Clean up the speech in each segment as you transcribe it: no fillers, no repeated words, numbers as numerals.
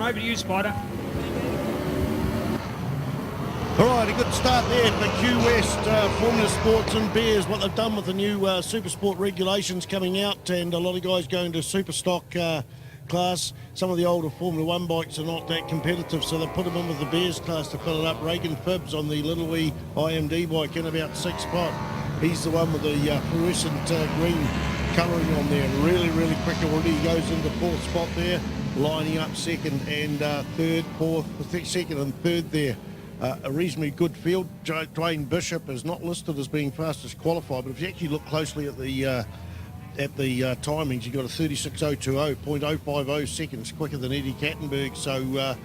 Over to you, Spider. All right, a good start there for Q West Formula Sports and Bears. What they've done with the new Super Sport regulations coming out, and a lot of guys going to Super Stock class. Some of the older Formula One bikes are not that competitive, so they put them in with the Bears class to fill it up. Reagan Phibbs on the little wee IMD bike in about 6th spot. He's the one with the fluorescent green colouring on there. Really, really quick already. He goes into 4th spot there, lining up second and second and third there. A reasonably good field. Dwayne Bishop is not listed as being fastest qualified, but if you actually look closely at the timings, you got a 36.020, 0.050 seconds quicker than Eddie Kattenberg, so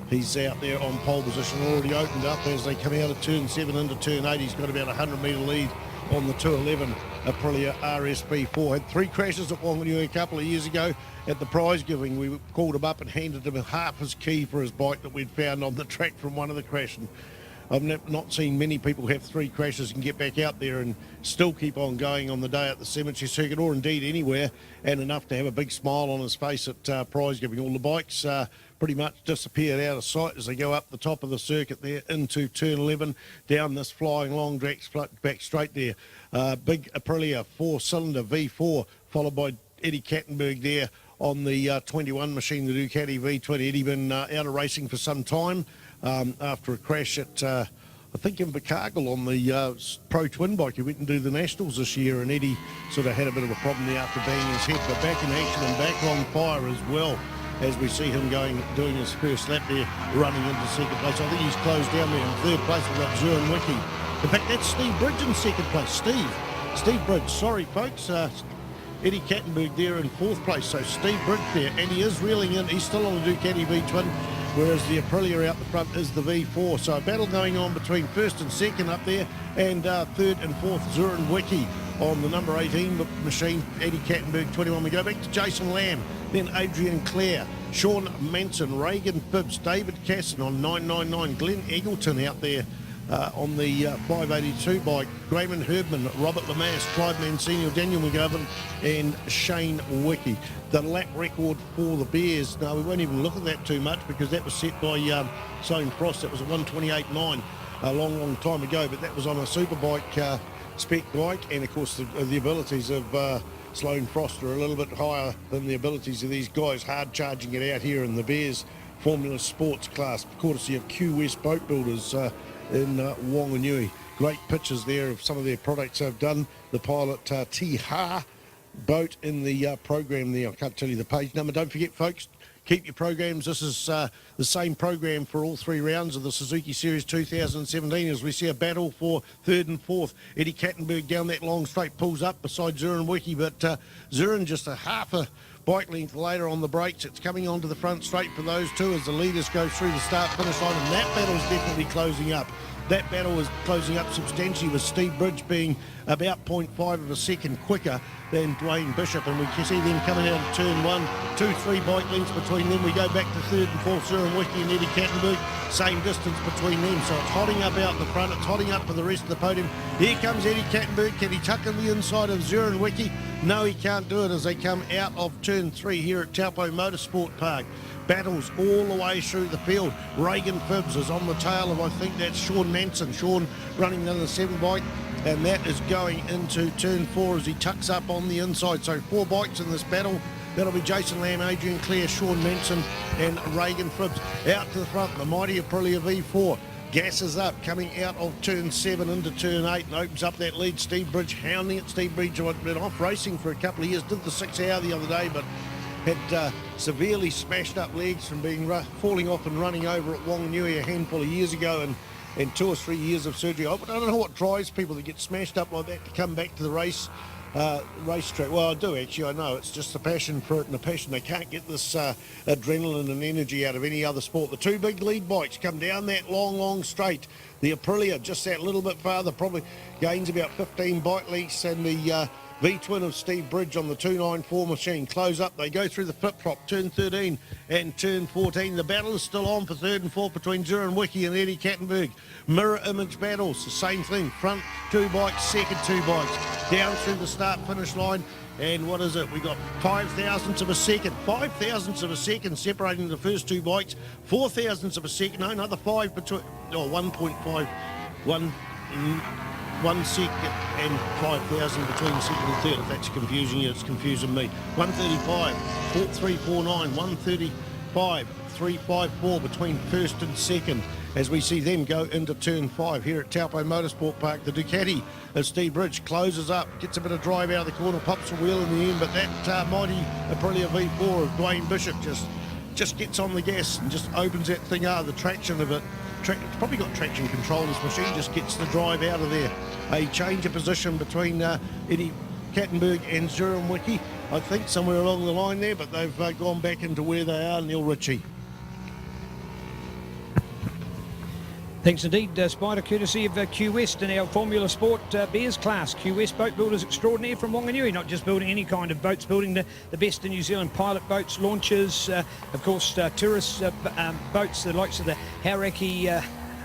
he's out there on pole position, already opened up as they come out of turn 7 into turn 8. He's got about a 100-metre lead on the 211 Aprilia RSP4. Had 3 crashes at Wanganui a couple of years ago. At the prize giving, we called him up and handed him half his key for his bike that we'd found on the track from one of the crashes. I've not seen many people have 3 crashes and get back out there and still keep on going on the day at the cemetery circuit, or indeed anywhere, and enough to have a big smile on his face at prize giving. All the bikes pretty much disappeared out of sight as they go up the top of the circuit there into turn 11, down this flying long track back straight there. Big Aprilia 4-cylinder V4, followed by Eddie Kattenberg there on the 21 machine, the Ducati V20. Eddie been out of racing for some time after a crash at, I think, in Invercargill on the Pro Twin bike. He went and do the Nationals this year, and Eddie sort of had a bit of a problem there after banging his head, but back in action and back on fire as well, as we see him doing his first lap there, running into second place. I think he's closed down there in third place. We've got Zuren Wiki. In fact, that's Steve Bridge in second place. Steve Bridge, sorry folks. Eddie Kattenberg there in 4th place, so Steve Bridge there, and he is reeling in. He's still on the Ducati V-Twin, whereas the Aprilia out the front is the V4. So a battle going on between 1st and 2nd up there, and 3rd and 4th, Zuren Wiki on the number 18 machine, Eddie Kattenberg 21. We go back to Jason Lamb, then Adrian Clare, Sean Manson, Reagan Phibbs, David Casson on 999, Glenn Eggleton out there on the 582 bike, Grayman Herbman, Robert Lamass, Clyde Mancini, Daniel McGovern and Shane Wiki. The lap record for the Bears, no, we won't even look at that too much because that was set by Sloane Frost. That was a 128.9 a long time ago, but that was on a superbike spec bike, and of course the abilities of Sloane Frost are a little bit higher than the abilities of these guys, hard charging it out here in the Bears Formula Sports class, courtesy of Q West Boat Builders in Wanganui. Great pictures there of some of their products they've done. The Pilot Tiha boat in the program there. I can't tell you the page number. Don't forget, folks, keep your programs. This is the same program for all 3 rounds of the Suzuki Series 2017 as we see a battle for 3rd and 4th. Eddie Kattenberg down that long straight pulls up beside Zuren Wiki, but Zuren just a half a bike length later on the brakes. It's coming onto the front straight for those two as the leaders go through the start-finish line, and that battle's definitely closing up. That battle is closing up substantially, with Steve Bridge being about 0.5 of a second quicker than Dwayne Bishop, and we can see them coming out of turn 1, 2, 3 bike lengths between them. We go back to 3rd and 4th, Zuren Wiki and Eddie Kattenberg, same distance between them, so it's hotting up out the front, it's hotting up for the rest of the podium. Here comes Eddie Kattenberg. Can he tuck in the inside of Zuren Wiki? No, he can't do it as they come out of turn 3 here at Taupo Motorsport Park. Battles all the way through the field. Reagan Phibbs is on the tail of, I think that's Sean Manson. Sean running the other 7 bike, and that is going into turn 4 as he tucks up on the inside. So 4 bikes in this battle. That'll be Jason Lamb, Adrian Clare, Sean Manson and Reagan Phibbs. Out to the front, the mighty Aprilia V4 gasses up, coming out of turn 7 into turn 8 and opens up that lead. Steve Bridge hounding it. Steve Bridge had been off racing for a couple of years, did the 6 hour the other day, but had severely smashed up legs from being falling off and running over at Wanganui a handful of years ago, and 2 or 3 years of surgery. I don't know what drives people that get smashed up like that to come back to the racetrack. Well, I do actually, I know. It's just the passion for it and the passion. They can't get this adrenaline and energy out of any other sport. The 2 big lead bikes come down that long straight. The Aprilia just that little bit farther, probably gains about 15 bike lengths, and the V-twin of Steve Bridge on the 294 machine. Close up, they go through the flip-flop, turn 13 and turn 14. The battle is still on for 3rd and 4th between Zuren Wiki and Eddie Kattenberg. Mirror image battles, the same thing. Front 2 bikes, second 2 bikes. Down through the start-finish line. And what is it? We got 5 thousandths of a second. 5 thousandths of a second separating the first two bikes. 4 thousandths of a second. No, another 5 between. Oh, 1.5. 1 second and 5,000 between second and third. If that's confusing you, it's confusing me. 135, 349, 135, 354 between first and second as we see them go into turn 5 here at Taupo Motorsport Park. The Ducati of Steve Bridge closes up, gets a bit of drive out of the corner, pops a wheel in the end, but that mighty Aprilia V4 of Dwayne Bishop just gets on the gas and just opens that thing out of the traction of it. It's probably got traction control, this machine, just gets the drive out of there. A change of position between Eddie Kattenberg and Zurenwicki, I think somewhere along the line there, but they've gone back into where they are. Neil Ritchie. Thanks indeed, Spider, courtesy of Q West in our Formula Sport Bears class. Q West boat builders extraordinaire from Wanganui, not just building any kind of boats, building the best in New Zealand pilot boats, launches, of course, tourist boats, the likes of the Hauraki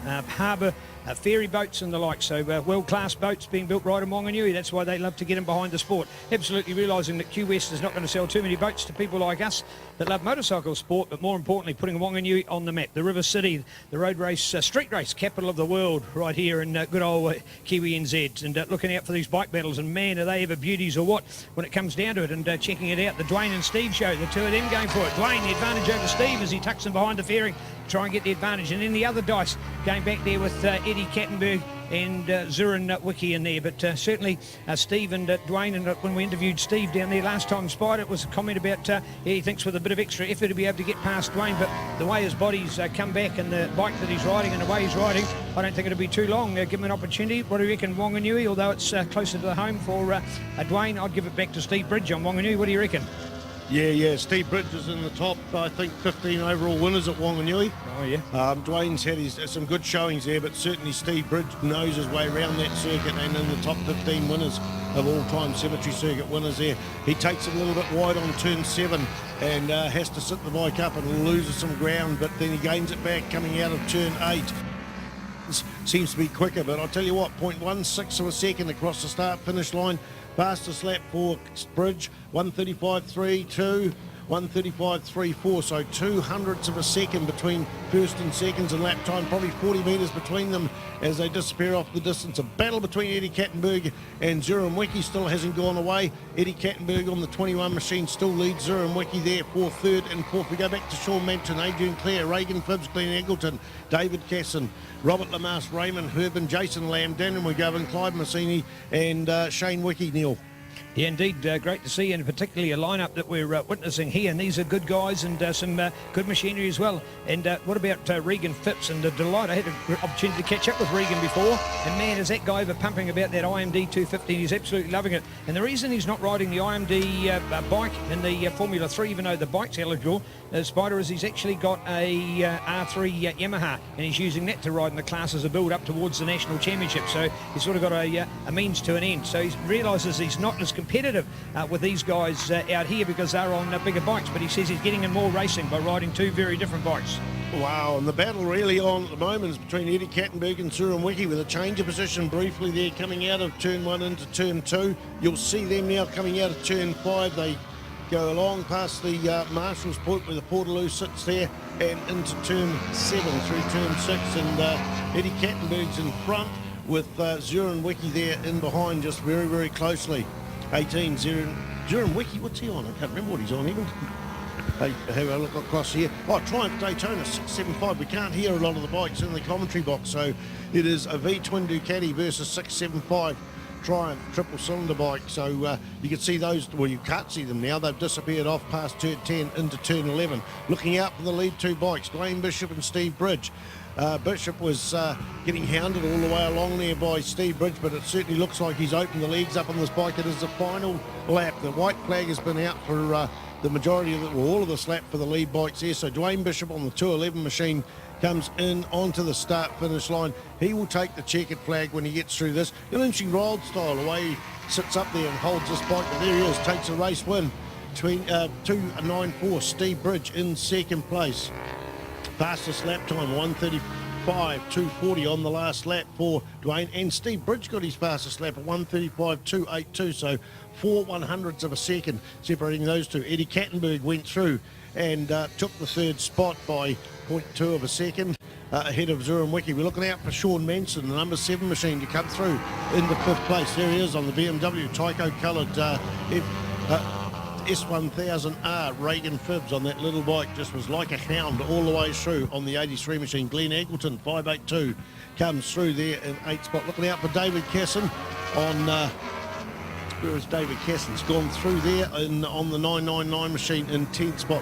Harbour ferry boats and the like. So world-class boats being built right in Wanganui. That's why they love to get in behind the sport. Absolutely realising that Q West is not going to sell too many boats to people like us that love motorcycle sport, but more importantly, putting Wanganui on the map. The River City, the road race, street race, capital of the world, right here in good old Kiwi NZ. And looking out for these bike battles, and man, are they ever beauties or what when it comes down to it. And checking it out, the Dwayne and Steve show, the two of them going for it. Dwayne, the advantage over Steve as he tucks him behind the fairing, try and get the advantage. And then the other dice going back there with Eddie Kattenberg and Zurenwicki in there. But certainly Steve and Dwayne, and when we interviewed Steve down there last time, Spider, it was a comment about he thinks with a bit of extra effort to be able to get past Dwayne, but the way his body's come back and the bike that he's riding and the way he's riding, I don't think it'll be too long. Give him an opportunity. What do you reckon, Wanganui? Although it's closer to the home for Dwayne, I'd give it back to Steve Bridge on Wanganui. What do you reckon? Yeah, Steve Bridge is in the top, I think, 15 overall winners at Wanganui. Oh, yeah. Dwayne's had some good showings there, but certainly Steve Bridge knows his way around that circuit and in the top 15 winners of all-time cemetery circuit winners there. He takes it a little bit wide on turn 7 and has to sit the bike up and loses some ground, but then he gains it back coming out of turn 8. Seems to be quicker, but I'll tell you what, 0.16 of a second across the start-finish line. Fastest lap for Bridge, 1:35.32, 1:35.34, so 200ths of a second between first and seconds in lap time, probably 40 metres between them as they disappear off the distance. A battle between Eddie Kattenberg and Zurenwicki still hasn't gone away. Eddie Kattenberg on the 21 machine still leads Zurenwicki there for third and fourth. We go back to Sean Mampton, Adrian Clare, Reagan Phibbs, Glenn Eggleton, David Casson, Robert Lamass, Raymond Herbin, Jason Lamb, Daniel McGovern, Clyde Massini and Shane Wicki, Neil. Yeah, indeed, great to see, and particularly a lineup that we're witnessing here. And these are good guys and some good machinery as well. And what about Regan Phipps? And delight, I had an opportunity to catch up with Regan before. And man, is that guy ever pumping about that IMD 250? He's absolutely loving it. And the reason he's not riding the IMD bike in the Formula 3, even though the bike's eligible, Spider, is he's actually got a R3 Yamaha, and he's using that to ride in the class as a build up towards the national championship. So he's sort of got a means to an end. So he realises he's not as competitive with these guys out here because they're on bigger bikes, but he says he's getting in more racing by riding two very different bikes. Wow, and the battle really on at the moment is between Eddie Kattenberg and Zurenwicki with a change of position briefly there coming out of turn 1 into turn 2. You'll see them now coming out of turn 5. They go along past the Marshalls Point where the Portaloo sits there and into turn 7 through turn 6, and Eddie Kattenberg's in front with Zurenwicki there in behind just very, very closely. 18, Zurenwicki, what's he on? I can't remember what he's on even. Hey, have a look across here. Oh, Triumph Daytona 675. We can't hear a lot of the bikes in the commentary box, so it is a V-twin Ducati versus 675 Triumph triple cylinder bike. So you can see those, well, you can't see them now. They've disappeared off past turn 10 into turn 11. Looking out for the lead two bikes, Dwayne Bishop and Steve Bridge. Bishop was getting hounded all the way along there by Steve Bridge, but it certainly looks like he's opened the legs up on this bike. It is the final lap. The white flag has been out for the majority of it, well, all of this lap for the lead bikes here. So Dwayne Bishop on the 211 machine comes in onto the start-finish line. He will take the checkered flag when he gets through this. An interesting ride style, the way he sits up there and holds this bike. But there he is, takes a race win. 2:09.4, Steve Bridge in second place. Fastest lap time, 2:40 on the last lap for Dwayne. And Steve Bridge got his fastest lap at 1:35.282, so 4/100ths of a second separating those two. Eddie Kattenberg went through and took the third spot by 0.2 of a second ahead of Zurenwicki. We're looking out for Sean Manson, the number 7 machine, to come through in the 5th place. There he is on the BMW Tyco coloured S1000R. Reagan Phibbs on that little bike just was like a hound all the way through on the 83 machine. Glenn Eggleton, 582, comes through there in 8th spot. Looking out for David Casson on... where is David Casson's gone through there on the 999 machine in 10th spot.